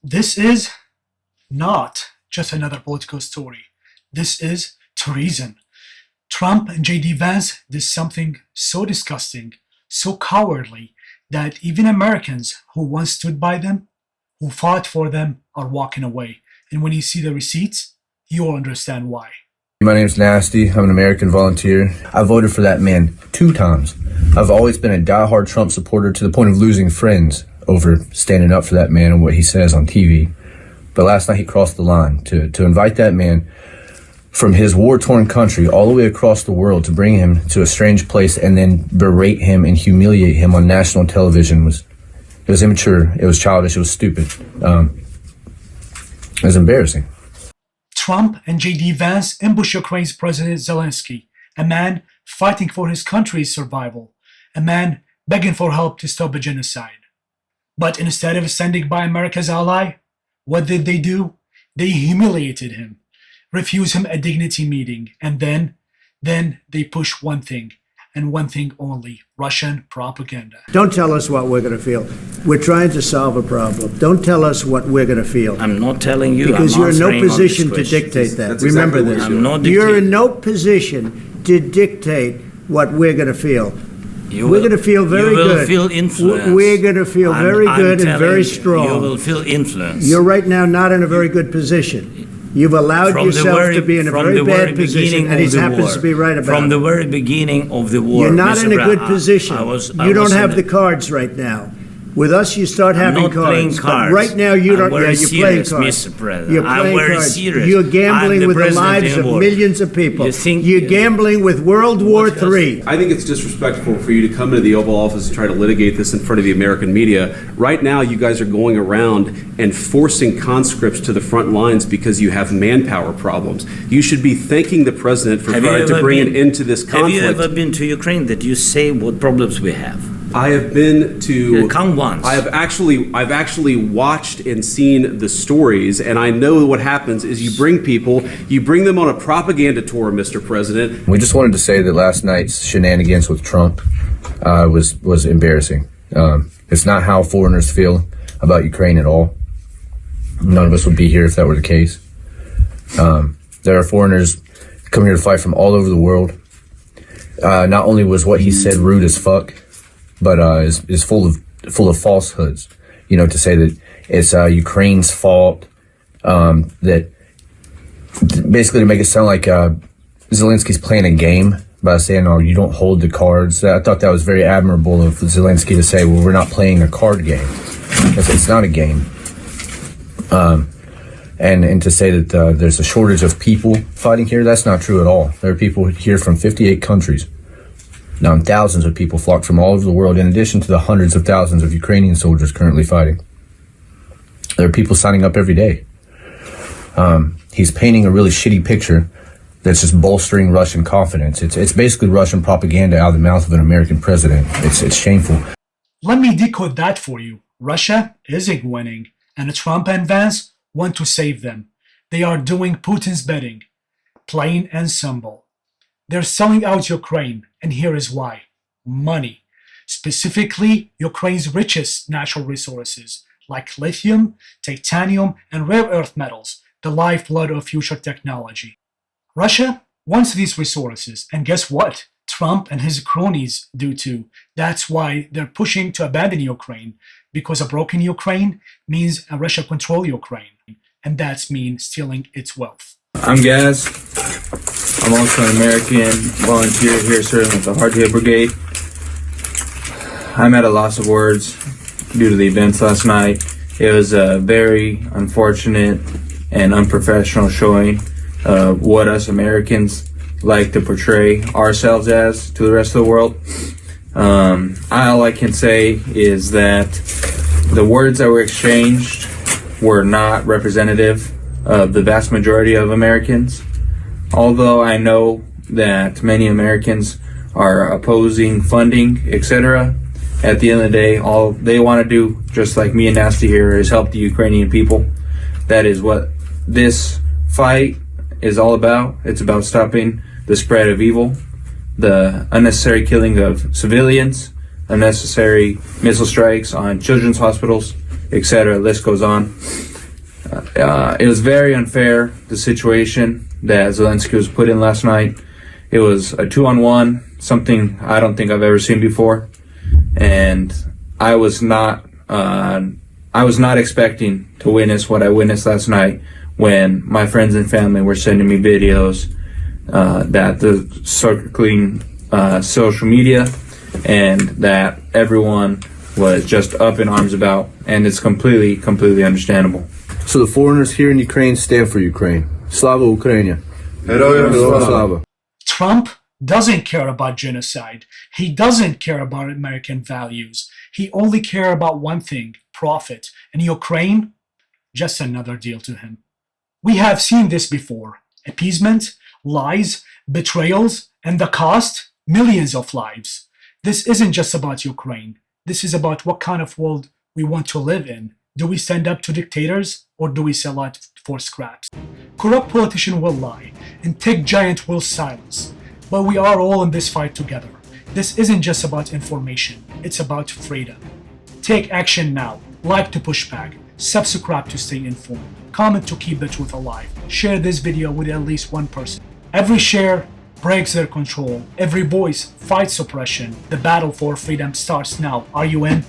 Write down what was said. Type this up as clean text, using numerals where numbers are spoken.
This is not just another political story. This is treason. Trump and JD Vance did something so disgusting, so cowardly, that even Americans who once stood by them, who fought for them, are walking away. And when you see the receipts, you'll understand why. My name's Nasty. I'm an American volunteer. I voted for that man 2 times. I've always been a diehard Trump supporter to the point of losing friends over standing up for that man and what he says on TV. But last night he crossed the line to invite that man from his war-torn country all the way across the world to bring him to a strange place and then berate him and humiliate him on national television. It was immature, it was childish, it was stupid. It was embarrassing. Trump and JD Vance ambushed Ukraine's President Zelensky, a man fighting for his country's survival, a man begging for help to stop a genocide. But instead of standing by America's ally, what did they do? They humiliated him, refused him a dignity meeting, and then they push one thing, and one thing only: Russian propaganda. Don't tell us what we're going to feel. We're trying to solve a problem. Don't tell us what we're going to feel. I'm not telling you. Because I'm you're in no answering on position this to question. dictate that. That's Remember exactly this. what I'm not You're dictating. in no position to dictate what we're going to feel. You We're will- going to feel very you will good. Feel influenced. We're going to feel very good and very strong. You will feel influence. You're right now not in a very good position. You've allowed yourself to be in a very bad position, and he happens to be right about From it. the very beginning of the war. You're not Mr. in a Brown, good position. You don't have the cards right now. With us, you start having not playing cards. But cards. right now, you I'm don't. very You're playing serious, cards. Mr. President. You're I'm playing very cards. serious. You're I'm gambling the with the president lives of anymore. millions of people. You think- You're gambling with World War III. I think it's disrespectful for you to come into the Oval Office and try to litigate this in front of the American media. Right now, you guys are going around and forcing conscripts to the front lines because you have manpower problems. You should be thanking the president for Have you trying to ever bring been- an end to this conflict. Have you ever been to Ukraine that you say what problems we have? I have been to. Come once. I've actually watched and seen the stories, and I know what happens is you bring them on a propaganda tour, Mr. President. We just wanted to say that last night's shenanigans with Trump was embarrassing. It's not how foreigners feel about Ukraine at all. None of us would be here if that were the case. There are foreigners come here to fight from all over the world. Not only was what he said rude as fuck, but is full of falsehoods. You know, to say that it's Ukraine's fault, that basically to make it sound like Zelensky's playing a game by saying, "Oh, you don't hold the cards." I thought that was very admirable of Zelensky to say, "Well, we're not playing a card game. It's not a game." And to say that there's a shortage of people fighting here, that's not true at all. There are people here from 58 countries. Now, thousands of people flocked from all over the world, in addition to the hundreds of thousands of Ukrainian soldiers currently fighting. There are people signing up every day. He's painting a really shitty picture that's just bolstering Russian confidence. It's basically Russian propaganda out of the mouth of an American president. It's shameful. Let me decode that for you. Russia isn't winning, and Trump and Vance want to save them. They are doing Putin's bidding, plain and simple. They're selling out Ukraine, and here is why. Money. Specifically, Ukraine's richest natural resources, like lithium, titanium, and rare earth metals, the lifeblood of future technology. Russia wants these resources, and guess what? Trump and his cronies do too. That's why they're pushing to abandon Ukraine, because a broken Ukraine means a Russia control Ukraine, and that's mean stealing its wealth. I'm Gaz. I'm also an American volunteer here serving with the Hard Hit Brigade. I'm at a loss of words due to the events last night. It was a very unfortunate and unprofessional showing of what us Americans like to portray ourselves as to the rest of the world. All I can say is that the words that were exchanged were not representative of the vast majority of Americans. Although I know that many Americans are opposing funding, etc., at the end of the day, all they want to do, just like me and Nasty here, is help the Ukrainian people. That is what this fight is all about. It's about stopping the spread of evil, the unnecessary killing of civilians, unnecessary missile strikes on children's hospitals, etc. List goes on. It was very unfair, the situation that Zelensky was put in last night. It was a 2-on-1, something I don't think I've ever seen before. And I was not expecting to witness what I witnessed last night when my friends and family were sending me videos that the circling social media, and that everyone was just up in arms about, and it's completely understandable. So the foreigners here in Ukraine stand for Ukraine. Slava Ukraina. Героям слава. Slava. Trump doesn't care about genocide. He doesn't care about American values. He only cares about one thing, profit. And Ukraine, just another deal to him. We have seen this before. Appeasement, lies, betrayals, and the cost, millions of lives. This isn't just about Ukraine. This is about what kind of world we want to live in. Do we stand up to dictators, or do we sell out for scraps? Corrupt politician will lie, and tech giant will silence. But we are all in this fight together. This isn't just about information, it's about freedom. Take action now. Like to push back. Subscribe to stay informed. Comment to keep the truth alive. Share this video with at least one person. Every share breaks their control. Every voice fights oppression. The battle for freedom starts now. Are you in?